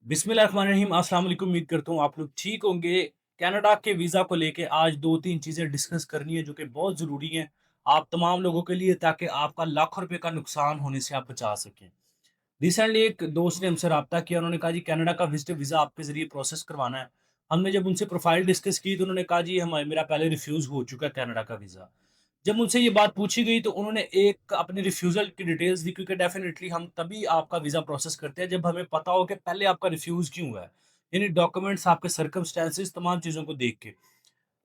बिस्मिल्लाहिर्रहमानिर्रहीम अस्सलाम वालेकुम। उम्मीद करता हूँ आप लोग ठीक होंगे। कनाडा के वीज़ा को लेके आज 2-3 चीज़ें डिस्कस करनी है जो कि बहुत ज़रूरी हैं आप तमाम लोगों के लिए, ताकि आपका लाखों रुपए का नुकसान होने से आप बचा सकें। रिसेंटली एक दोस्त ने हमसे राब्ता किया, उन्होंने कहा जी कनाडा का विज़िटर वीज़ा आपके ज़रिए प्रोसेस करवाना है। हमने जब उनसे प्रोफ़ाइल डिस्कस की तो उन्होंने कहा जी मेरा पहले रिफ्यूज़ हो चुका है कनाडा का वीज़ा। जब मुझसे ये बात पूछी गई तो उन्होंने एक अपनी रिफ्यूज़ल की डिटेल्स दी, क्योंकि डेफ़िनिटली हम तभी आपका वीज़ा प्रोसेस करते हैं जब हमें पता हो कि पहले आपका रिफ्यूज़ क्यों हुआ है। यानी डॉक्यूमेंट्स, आपके सर्कमस्टेंसेस, तमाम चीज़ों को देख के।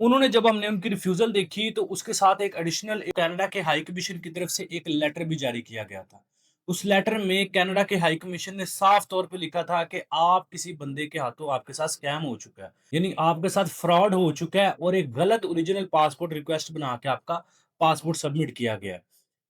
उन्होंने जब हमने उनकी रिफ्यूज़ल देखी तो उसके साथ एक एडिशनल कनाडा के हाई कमीशन की तरफ से एक लेटर भी जारी किया गया था। उस लेटर में कनाडा के हाई कमीशन ने साफ तौर पे लिखा था कि आप किसी बंदे के हाथों आपके साथ स्कैम हो चुका है। यानी आपके साथ फ्रॉड हो चुका है और एक गलत ओरिजिनल पासपोर्ट रिक्वेस्ट बना के आपका पासपोर्ट सबमिट किया गया है।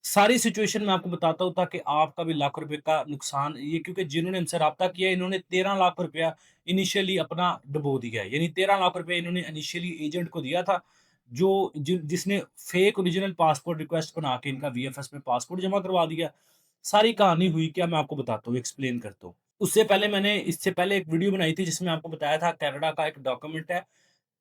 सारी सिचुएशन मैं आपको बताता हूँ ताकि आपका भी लाखों रुपए का नुकसान ये, क्योंकि जिन्होंने हमसे राब्ता किया इन्होंने 13 लाख रुपया इनिशियली अपना डुबो दिया है। यानी 13 लाख रुपए इन्होंने इनिशियली एजेंट को दिया था, जिसने फेक ओरिजिनल पासपोर्ट रिक्वेस्ट बना के इनका वीएफएस में पासपोर्ट जमा करवा दिया। सारी कहानी हुई क्या, मैं आपको बताता हूँ, एक्सप्लेन करता हूँ। इससे पहले एक वीडियो बनाई थी जिसमें आपको बताया था कनाडा का एक डॉक्यूमेंट है,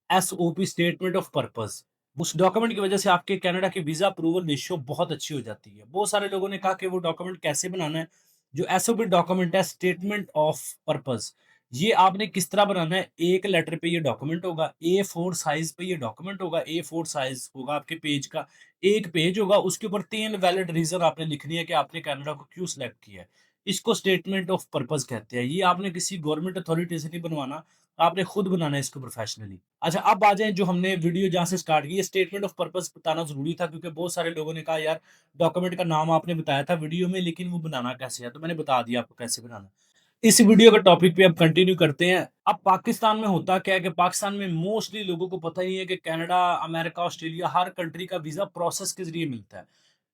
एसओपी, स्टेटमेंट ऑफ पर्पस। उस डॉक्यूमेंट की वजह से आपके कनाडा की वीज़ा अप्रूवल रेशियो बहुत अच्छी हो जाती है। बहुत सारे लोगों ने कहा कि वो डॉक्यूमेंट कैसे बनाना है। जो एसओपी डॉक्यूमेंट है, स्टेटमेंट ऑफ पर्पस, ये आपने किस तरह बनाना है। एक लेटर पे ये डॉक्यूमेंट होगा, A4 साइज़ पे ये डॉक्यूमेंट होगा, A4 साइज़ होगा आपके पेज का। एक पेज होगा, उसके ऊपर 3 वैलिड रीज़न आपने लिखनी है कि आपने कनाडा को क्यों सिलेक्ट किया है। इसको स्टेटमेंट ऑफ पर्पस कहते हैं। ये आपने किसी गवर्नमेंट अथॉरिटी से नहीं बनवाना, आपने खुद बनाना है इसको प्रोफेशनली। अच्छा, अब आ जाएँ जो हमने वीडियो जहाँ से स्टार्ट की है, स्टेटमेंट ऑफ पर्पस बताना ज़रूरी था क्योंकि बहुत सारे लोगों ने कहा यार डॉक्यूमेंट का नाम आपने बताया था वीडियो में, लेकिन वो बनाना कैसे है? तो मैंने बता दिया आपको कैसे बनाना है। इस वीडियो के टॉपिक पे अब कंटिन्यू करते हैं। अब पाकिस्तान में होता क्या है कि पाकिस्तान में मोस्टली लोगों को पता ही है कि कनाडा, अमेरिका, ऑस्ट्रेलिया हर कंट्री का वीज़ा प्रोसेस के ज़रिए मिलता है।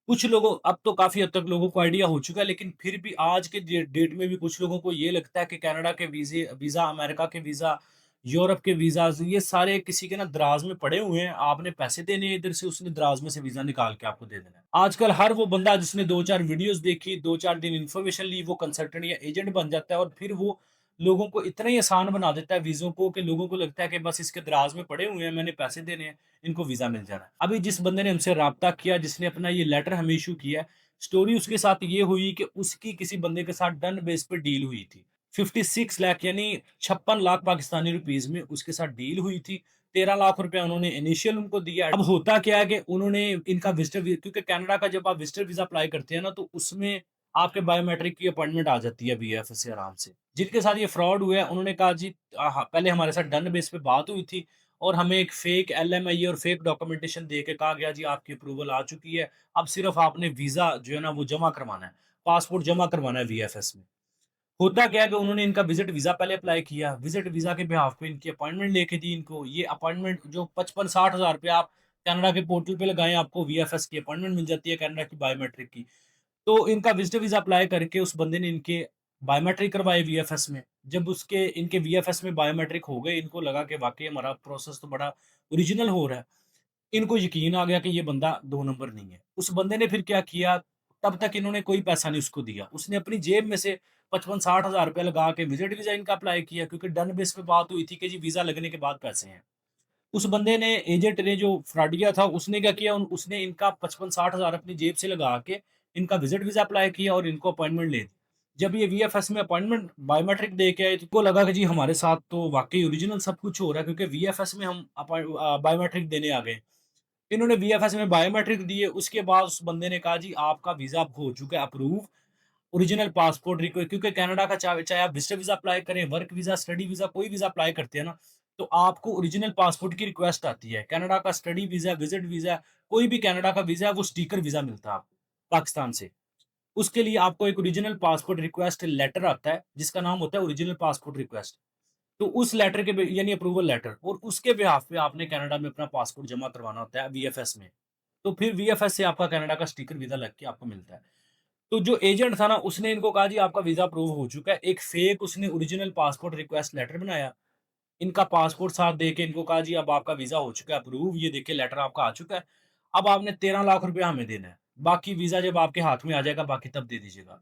कुछ लोगों अब तो काफ़ी हद तक लोगों को आइडिया हो चुका है, लेकिन फिर भी आज के डेट में भी कुछ लोगों को ये लगता है कि कनाडा के वीज़ा, अमेरिका के वीज़ा, यूरोप के वीज़ाज़, ये सारे किसी के ना दराज़ में पड़े हुए हैं। आपने पैसे देने हैं इधर से, उसने दराज़ में से वीज़ा निकाल के आपको दे देना है। आजकल हर वो बंदा जिसने 2-4 वीडियोज़ देखी, 2-4 दिन इन्फॉर्मेशन ली, वो कंसल्टेंट या एजेंट बन जाता है और फिर वो लोगों को इतना ही आसान बना देता है वीज़ों को कि लोगों को लगता है कि बस इसके दराज़ में पड़े हुए हैं, मैंने पैसे देने हैं, इनको वीज़ा मिल जाना है। अभी जिस बंदे ने हमसे राब्ता किया, जिसने अपना ये लेटर हमें इश्यू किया है, स्टोरी उसके साथ ये हुई कि उसकी किसी बंदे के साथ डन बेस पे डील हुई थी। 56 लाख यानी 56 लाख पाकिस्तानी रुपीज़ में उसके साथ डील हुई थी। 13 लाख रुपया उन्होंने इनिशियल उनको दिया। अब होता क्या है कि उन्होंने इनका विज़िटर वी क्योंकि कनाडा का जब आप विज़िटर वीज़ा अप्लाई करते हैं ना, तो उसमें आपके बायोमेट्रिक की अपॉइंटमेंट आ जाती है वीएफएस से आराम से। जिनके साथ ये फ्रॉड हुआ है उन्होंने कहा जी हाँ, पहले हमारे साथ डन बेस पे बात हुई थी और हमें एक फेक एलएमआई और फेक डॉक्यूमेंटेशन दे के कहा गया जी आपकी अप्रूवल आ चुकी है। अब सिर्फ़ आपने वीज़ा जो है ना वो जमा करवाना है, पासपोर्ट जमा करवाना है वीएफएस में। होता क्या है कि उन्होंने इनका विज़िट वीज़ा पहले अप्लाई किया, विज़िट वीज़ा के बिहाफ़ पे इनकी अपॉइंटमेंट लेके दी इनको। ये अपॉइंटमेंट जो 55-60 हज़ार रुपए आप कनाडा के पोर्टल पे लगाएँ, आपको वीएफएस की अपॉइंटमेंट मिल जाती है कनाडा की बायोमेट्रिक की। तो इनका विज़िटर वीज़ा अप्लाई करके उस बंदे ने इनके बायोमेट्रिक करवाए वीएफएस में। जब उसके इनके वीएफएस में बायोमेट्रिक हो गए, इनको लगा कि वाक़ई हमारा प्रोसेस तो बड़ा ओरिजिनल हो रहा है। इनको यकीन आ गया कि ये बंदा 2 नंबर नहीं है। उस बंदे ने फिर क्या किया, तब तक इन्होंने कोई पैसा नहीं उसको दिया। उसने अपनी जेब में से 55-60 हज़ार रुपए लगा के विज़िट वीज़ा इनका अप्लाई किया, क्योंकि डन बेस पे बात हुई थी कि जी वीज़ा लगने के बाद पैसे हैं। उस बंदे ने, एजेंट ने, जो फ्रॉडिया था, उसने क्या किया, उसने इनका 55-60 हज़ार अपनी जेब से लगा के इनका विज़िट वीज़ा अप्लाई किया और इनको अपॉइंटमेंट ले दी। जब ये वीएफएस में अपॉइंटमेंट बायोमेट्रिक दे के आए, तो इनको लगा कि जी हमारे साथ तो वाक़ई ओरिजिनल सब कुछ हो रहा है, क्योंकि वीएफएस में हम बायोमेट्रिक देने आ गए। इन्होंने वीएफएस में बायोमेट्रिक दिए, उसके बाद उस बंदे ने कहा जी आपका वीज़ा अब हो चुका है अप्रूव, ओरिजिनल पासपोर्ट क्योंकि कनाडा का चाहे चाहे आप विज़िटर वीज़ा अप्लाई करें, वर्क वीज़ा, स्टडी वीज़ा, कोई वीज़ा अप्लाई करते हैं ना, तो आपको ओरिजिनल पासपोर्ट की रिक्वेस्ट आती है। कनाडा का स्टडी वीज़ा, विज़िट वीज़ा, कोई भी कनाडा का वीज़ा है, वो स्टिकर वीज़ा मिलता है आपको, पाकिस्तान से। उसके लिए आपको एक ओरिजिनल पासपोर्ट रिक्वेस्ट लेटर आता है, जिसका नाम होता है ओरिजिनल पासपोर्ट रिक्वेस्ट। तो उस लेटर के यानी अप्रूवल लेटर, और उसके बिहाफ पे आपने कनाडा में अपना पासपोर्ट जमा करवाना होता है वीएफएस में। तो फिर वीएफएस से आपका कनाडा का स्टिकर वीज़ा लग के आपको मिलता है। तो जो एजेंट था ना, उसने इनको कहा जी आपका वीज़ा अप्रूव हो चुका है। एक फेक उसने ओरिजिनल पासपोर्ट रिक्वेस्ट लेटर बनाया। इनका पासपोर्ट साथ दे के इनको कहा जी अब आपका वीज़ा हो चुका है अप्रूव, ये देखिए लेटर आपका आ चुका है। अब आपने 13 लाख रुपया हमें देना है। बाकी वीज़ा जब आपके हाथ में आ जाएगा बाकी तब दे दीजिएगा।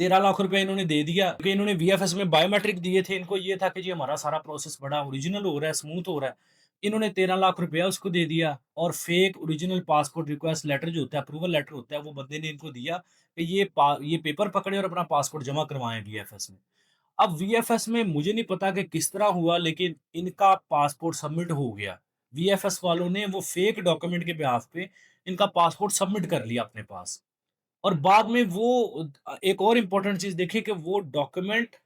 13 लाख रुपए इन्होंने दे दिया कि इन्होंने वीएफएस में बायोमेट्रिक दिए थे। इनको ये था कि जी हमारा सारा प्रोसेस बड़ा ओरिजिनल हो रहा है, स्मूथ हो रहा है। इन्होंने 13 लाख रुपया उसको दे दिया और fake original passport request letter जो होता है, अप्रूवल लेटर होता है, वो बंदे ने इनको दिया कि ये पेपर पकड़े और अपना पासपोर्ट जमा करवाएँ वीएफएस में। अब वीएफएस में मुझे नहीं पता कि किस तरह हुआ, लेकिन इनका पासपोर्ट सबमिट हो गया। वीएफएस वालों ने वो फेक डॉक्यूमेंट के बिहाफ़ पे इनका पासपोर्ट सबमिट कर लिया अपने पास। और बाद में वो एक और इम्पोर्टेंट चीज़ देखिए कि वो डॉक्यूमेंट,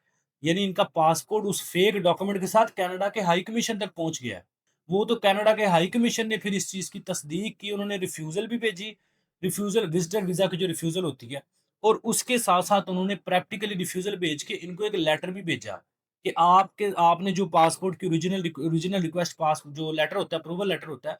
यानी इनका पासपोर्ट उस फेक डॉक्यूमेंट के साथ कनाडा के हाई कमीशन तक पहुँच गया है। वो तो कनाडा के हाई कमीशन ने फिर इस चीज़ की तस्दीक की, उन्होंने रिफ्यूज़ल भी भेजी, रिफ्यूज़ल विज़िटर वीज़ा की जो रिफ्यूज़ल होती है, और उसके साथ-साथ उन्होंने प्रैक्टिकली रिफ्यूज़ल भेज के इनको एक लेटर भी भेजा कि आपने जो पासपोर्ट की ओरिजिनल रिक्वेस्ट पास जो लेटर होता है, अप्रूवल लेटर होता है,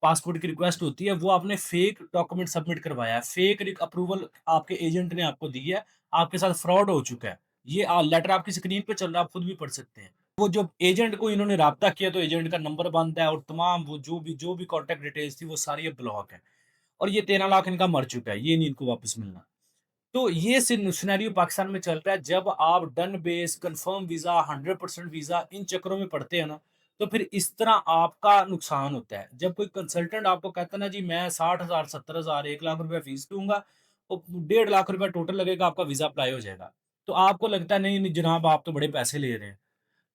पासपोर्ट की रिक्वेस्ट होती है, वो आपने फेक डॉक्यूमेंट सबमिट करवाया है, फेक अप्रूवल आपके एजेंट ने आपको दी है, आपके साथ फ्रॉड हो चुका है। ये लेटर आपकी स्क्रीन पे चल रहा है, आप खुद भी पढ़ सकते हैं। वो जो एजेंट को इन्होंने राब्ता किया, तो एजेंट का नंबर बंद है और तमाम वो जो भी कॉन्टैक्ट डिटेल्स थी वो सारी अब ब्लॉक है। और ये 13 लाख इनका मर चुका है, ये नहीं इनको वापस मिलना। तो ये सिनेरियो पाकिस्तान में चल रहा है। जब आप done base, confirm visa, 100% visa इन चक्करों में पड़ते हैं ना, तो फिर इस तरह आपका नुकसान होता है। जब कोई कंसल्टेंट आपको कहता है ना जी मैं 60,000, 70,000, 1 लाख रुपया फीस लूँगा, और 1.5 लाख रुपया टोटल लगेगा, आपका वीज़ा अप्लाई हो जाएगा। तो आपको लगता है नहीं, नहीं जनाब आप तो बड़े पैसे ले रहे हैं।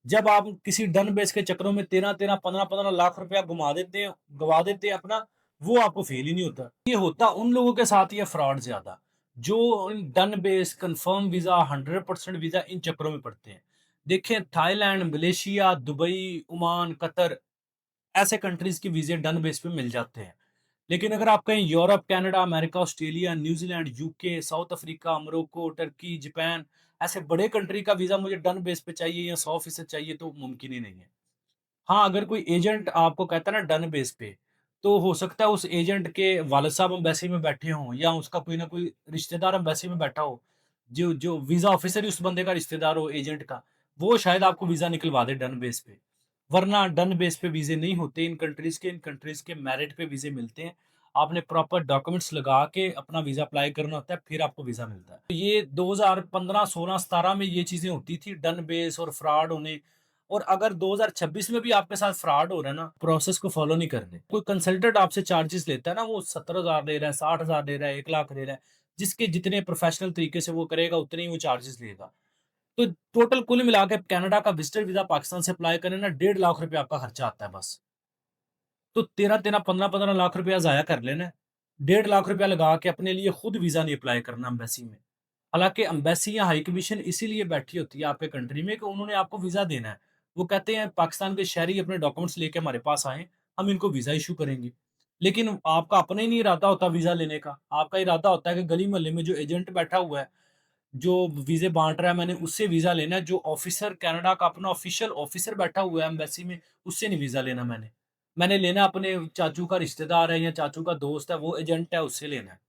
जब आप किसी डन बेस के चक्करों में 13-13, 15-15 लाख रुपया गँवा देते हैं अपना, वो आपको फ़ील ही नहीं होता। ये होता उन लोगों के साथ ही है फ्रॉड ज़्यादा, जो इन done base, confirm visa, 100% visa इन चक्करों में पड़ते हैं। देखें Thailand, Malaysia, Dubai, Oman, Qatar, ऐसे कंट्रीज़ के वीज़े डन बेस पे मिल जाते हैं। लेकिन अगर आप कहीं Europe, Canada, America, Australia, New Zealand, UK, south Africa, Morocco, Turkey, Japan, ऐसे बड़े कंट्री का वीज़ा मुझे डन बेस पे चाहिए या 100% चाहिए, तो मुमकिन ही नहीं है। हाँ, अगर कोई एजेंट आपको कहता है ना डन बेस पे, तो हो सकता है उस एजेंट के वालिद साहब एम्बेसी में बैठे हों या उसका कोई ना कोई रिश्तेदार एम्बेसी में बैठा हो, जो जो वीज़ा ऑफ़िसर ही उस बंदे का रिश्तेदार हो एजेंट का, वो शायद आपको वीज़ा निकलवा दे डन बेस पे। वरना डन बेस पे वीज़े नहीं होते इन कंट्रीज़ के मेरिट पे वीज़े मिलते हैं। आपने प्रॉपर डॉक्यूमेंट्स लगा के अपना वीज़ा अप्लाई करना होता है, फिर आपको वीज़ा मिलता है। तो ये 2015, 16, 17 में ये चीज़ें होती थी, डन बेस और फ्रॉड होने। और अगर 2026 में भी आपके साथ फ्रॉड हो रहा है ना, प्रोसेस को फॉलो नहीं कर रहे। कोई कंसल्टेंट आपसे चार्जेस लेता है ना, वो 70,000 ले रहा है, 60,000 ले रहा है, 1 लाख ले रहा है। जिसके जितने प्रोफेशनल तरीके से वो करेगा, उतने ही वो चार्जेस लेगा। तो टोटल कुल मिला के कनाडा का विज़िटर वीज़ा पाकिस्तान से अप्लाई करें ना, 1.5 लाख रुपए आपका खर्चा आता है बस। तो 13-13, 15-15 लाख रुपया ज़ाया कर लेना है। 1.5 लाख रुपया लगा के अपने लिए खुद वीज़ा नहीं अप्लाई करना एम्बेसी में। हालाँकि एम्बेसी या हाई कमीशन इसीलिए बैठी होती है आपके कंट्री में कि उन्होंने आपको वीज़ा देना है। वो कहते हैं पाकिस्तान के शहरी अपने डॉक्यूमेंट्स लेके हमारे पास आएँ, हम इनको वीज़ा इश्यू करेंगे। लेकिन आपका अपना ही नहीं इरादा होता वीज़ा लेने का। आपका इरादा होता है कि गली मोहल्ले में जो एजेंट बैठा हुआ है, जो वीज़े बाँट रहा है, मैंने उससे वीज़ा लेना है। जो ऑफ़िसर कनाडा का अपना ऑफ़िशियल ऑफ़िसर बैठा हुआ है एम्बेसी में, उससे नहीं वीज़ा लेना मैंने। मैंने लेना अपने चाचू का रिश्तेदार है या चाचू का दोस्त है, वो एजेंट है, उससे लेना है।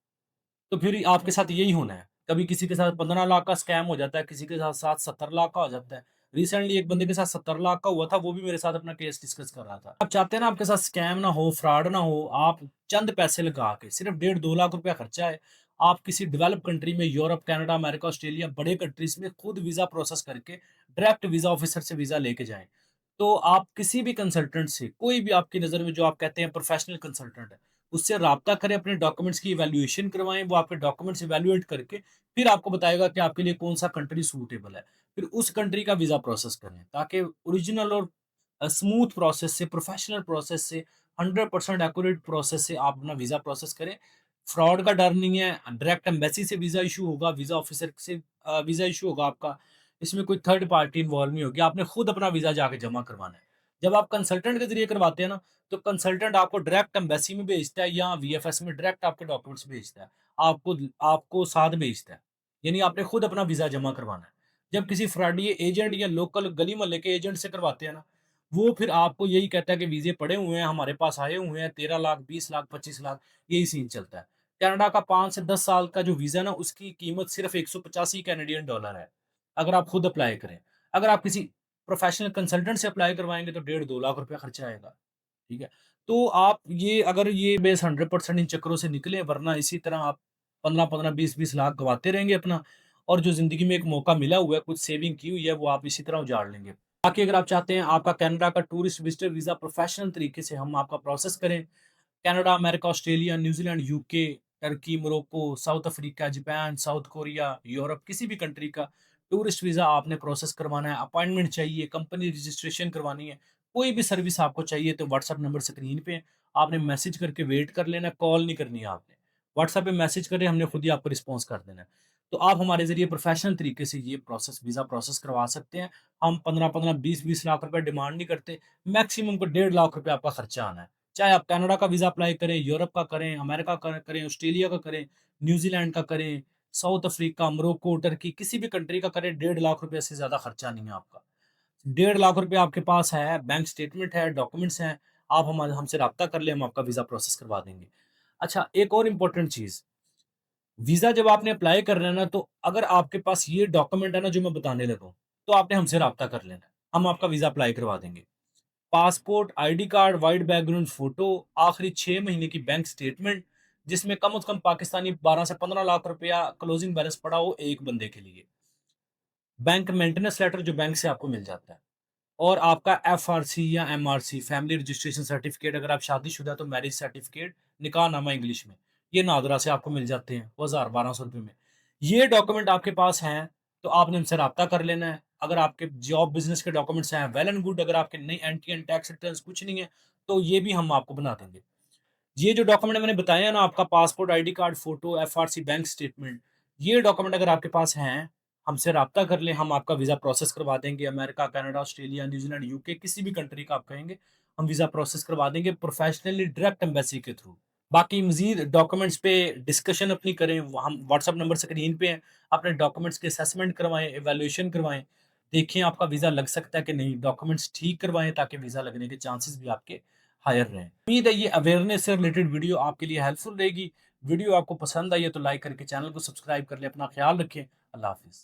तो फिर आपके साथ यही होना है। कभी किसी के साथ 15 लाख का स्कैम हो जाता है, किसी के साथ साथ 70 लाख का हो जाता है। रिसेंटली एक बंदे के साथ 70 लाख का हुआ था, वो भी मेरे साथ अपना केस डिस्कस कर रहा था। आप चाहते हैं ना आपके साथ स्कैम ना हो, फ्रॉड ना हो, आप चंद पैसे लगा के सिर्फ 1.5-2 लाख रुपया खर्चा है, आप किसी डेवलप्ड कंट्री में यूरोप, कनाडा, अमेरिका, ऑस्ट्रेलिया बड़े कंट्रीज़ में खुद वीज़ा प्रोसेस करके डायरेक्ट वीज़ा ऑफिसर से वीज़ा लेके जाएँ। तो आप किसी भी कंसल्टेंट से, कोई भी आपकी नज़र में जो आप कहते हैं प्रोफेशनल कंसल्टेंट है, उससे राब्ता करें, अपने डॉक्यूमेंट्स की इवैल्यूएशन करवाएँ, वो आपके डॉक्यूमेंट्स इवैल्यूएट करके फिर आपको बताएगा कि आपके लिए कौन-सा कंट्री सूटेबल है। फिर उस कंट्री का वीज़ा प्रोसेस करें, ताकि ओरिजिनल और स्मूथ प्रोसेस से, प्रोफेशनल प्रोसेस से, 100% एक्यूरेट प्रोसेस से आप अपना वीज़ा प्रोसेस करें। फ्रॉड का डर नहीं है, डायरेक्ट एम्बेसी से वीज़ा इश्यू होगा, वीज़ा ऑफिसर से वीज़ा इश्यू होगा आपका। इसमें कोई थर्ड पार्टी इन्वॉल्व नहीं होगी, आपने खुद अपना वीज़ा जाके जमा करवाना है। जब आप कंसल्टेंट के ज़रिए करवाते हैं ना, तो कंसल्टेंट आपको डायरेक्ट एम्बेसी में भेजता है या वीएफएस में डायरेक्ट आपके डॉक्यूमेंट्स भेजता है। आपको आपको साथ भेजता है। यानी आपने खुद अपना वीज़ा जमा करवाना है। जब किसी फ्रॉडी एजेंट या लोकल गली मोहल्ले के एजेंट से करवाते हैं ना, वो फिर आपको यही कहता है कि वीज़े पड़े हुए हैं, हमारे पास आए हुए हैं, 13 लाख, 20 लाख, 25 लाख, यही सीन चलता है। कनाडा का 5 से 10 साल का जो वीज़ा है ना, उसकी कीमत सिर्फ़ 185 कैनेडियन डॉलर है, अगर आप खुद अप्लाई करें। अगर आप किसी प्रोफ़ेशनल कंसल्टेंट से अप्लाई करवाएँगे तो 1.5-2 लाख रुपया खर्चा आएगा, ठीक है? तो आप ये अगर ये बेस 100% इन चक्करों से निकले, वरना इसी तरह आप 15-15, 20-20 लाख गँवाते रहेंगे अपना, और जो ज़िंदगी में एक मौका मिला हुआ है, कुछ सेविंग की हुई है, वो आप इसी तरह उजाड़ लेंगे। बाकी अगर आप चाहते हैं आपका कनाडा का टूरिस्ट विज़िटर वीज़ा प्रोफ़ेशनल तरीके से हम आपका प्रोसेस करें, Canada, America, Australia, New Zealand, UK, Turkey, Morocco, south Africa, Japan, south Korea, Europe किसी भी कंट्री का टूरिस्ट वीज़ा आपने प्रोसेस करवाना है, अपॉइंटमेंट चाहिए, कंपनी रजिस्ट्रेशन करवानी है, कोई भी सर्विस आपको चाहिए तो व्हाट्सएप नंबर स्क्रीन पे है, आपने मैसेज करके वेट कर लेना है, कॉल नहीं करनी है आपने। व्हाट्सएप पे मैसेज करें, हमने खुद ही आपको रिस्पॉन्स कर देना है। तो आप हमारे ज़रिए प्रोफेशनल तरीके से ये प्रोसेस वीज़ा प्रोसेस करवा सकते हैं। हम 15-15, 20-20 लाख रुपए डिमांड नहीं करते, मैक्सिमम को 1.5 लाख रुपए आपका खर्चा आना है। चाहे आप कनाडा का वीज़ा अप्लाई करें, यूरोप का करें, अमेरिका का करें, ऑस्ट्रेलिया का करें, न्यूज़ीलैंड का करें, साउथ अफ्रीका, मोरक्को, टर्की किसी भी कंट्री का करें, 1.5 लाख रुपए से ज़्यादा खर्चा नहीं है आपका। 1.5 लाख रुपए आपके पास है, बैंक स्टेटमेंट है, डॉक्यूमेंट्स हैं, आप हमारे हमसे राब्ता कर लें, हम आपका वीज़ा प्रोसेस करवा देंगे। अच्छा, एक और इम्पोर्टेंट चीज़, वीज़ा जब आपने अप्लाई करना है ना, तो अगर आपके पास ये डॉक्यूमेंट है ना, जो मैं बताने लगा हूँ, तो आपने हमसे राब्ता कर लेना है। हम आपका वीज़ा अप्लाई करवा देंगे। Passport, ID card, white background photo, आखिरी 6 महीने की बैंक स्टेटमेंट, जिसमें कम से कम पाकिस्तानी 12 से 15 लाख रुपया क्लोजिंग बैलेंस पड़ा हो एक बंदे के लिए। बैंक मेंटेनेंस लेटर जो बैंक से आपको मिल जाता है। और आपका एफआरसी या एमआरसी फैमिली रजिस्ट्रेशन सर्टिफिकेट, अगर आप शादीशुदा तो मैरिज सर्टिफिकेट, निकाहनामा इंग्लिश में, ये नादरा से आपको मिल जाते हैं, वो 1000-1200 रुपए में। ये डॉक्यूमेंट आपके पास हैं, तो आपने हमसे राब्ता कर लेना है। अगर आपके जॉब बिज़नेस के डॉक्यूमेंट्स हैं, वेल एंड गुड, अगर आपके नहीं एंटी एंड टैक्स रिटर्न्स कुछ नहीं है, तो ये भी हम आपको बना देंगे। ये जो डॉक्यूमेंट मैंने बताए हैं ना, आपका passport, ID card, photo, FRC, bank statement, ये डॉक्यूमेंट अगर आपके पास हैं, हमसे राब्ता कर लें, हम आपका वीज़ा प्रोसेस करवा देंगे। America, Canada, Australia, New Zealand, UK किसी भी कंट्री का आप कहेंगे, हम वीज़ा प्रोसेस करवा देंगे प्रोफ़ेशनली डायरेक्ट एम्बेसी के थ्रू। बाकी मज़ीद डॉक्यूमेंट्स पे डिस्कशन अपनी करें, वो हम व्हाट्सएप नंबर स्क्रीन पे है, अपने डॉक्यूमेंट्स के असेसमेंट करवाएँ, इवैल्यूएशन करवाएँ, देखें आपका वीज़ा लग सकता है कि नहीं, डॉक्यूमेंट्स ठीक करवाएँ ताकि वीज़ा लगने के चांसेस भी आपके हायर रहें। उम्मीद है ये अवेयरनेस से रिलेटेड वीडियो आपके लिए हेल्पफुल रहेगी। वीडियो आपको पसंद आई है तो लाइक करके चैनल को सब्सक्राइब कर लें। अपना ख्याल रखें। अल्लाह हाफ़िज़।